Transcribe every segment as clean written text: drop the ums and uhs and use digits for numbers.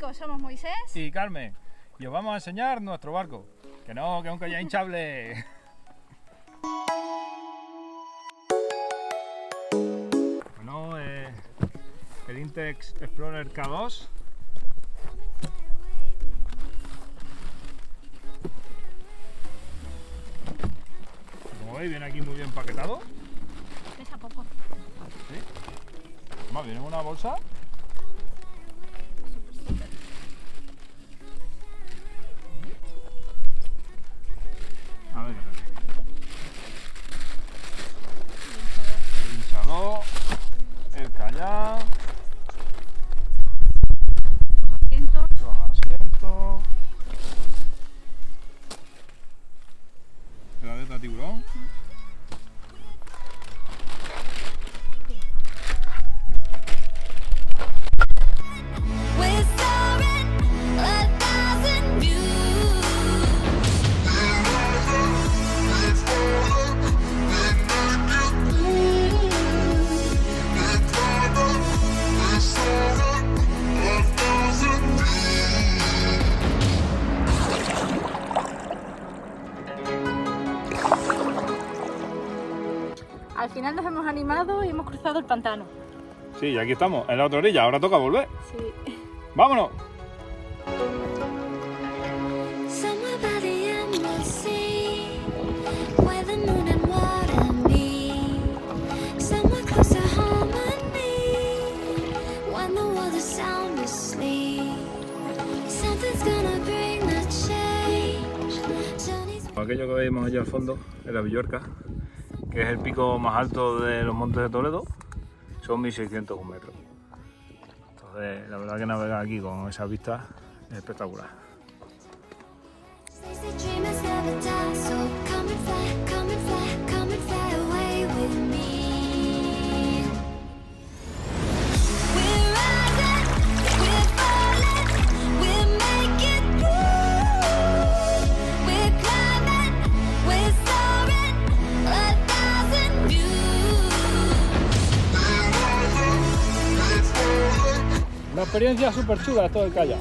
amigos, somos Moisés y Carmen, y os vamos a enseñar nuestro barco. Que no, que es un kayak hinchable. Bueno, el Intex Explorer K2. Como veis, viene aquí muy bien empaquetado. pesa poco. ¿Sí? Más viene en una bolsa. A ver qué tal. El hinchador, el kayak, Asientos. los asientos, la aleta tiburón. Al final nos hemos animado y hemos cruzado el pantano. Sí, y aquí estamos, en la otra orilla, ahora toca volver. Sí. ¡Vámonos! Aquello que veis allá al fondo es la Villorca, que es el pico más alto de los montes de Toledo, son 1601 metros. Entonces, la verdad que navegar aquí con esas vistas es espectacular. Una experiencia súper chula esto del kayak.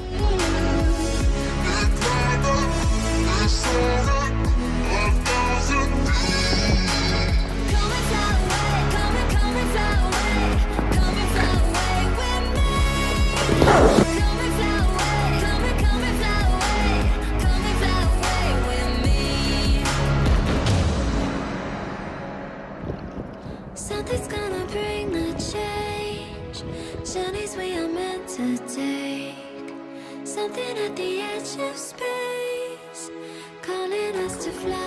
Something's gonna bring the change. Journeys we are meant to take. Something at the edge of space, calling us to fly.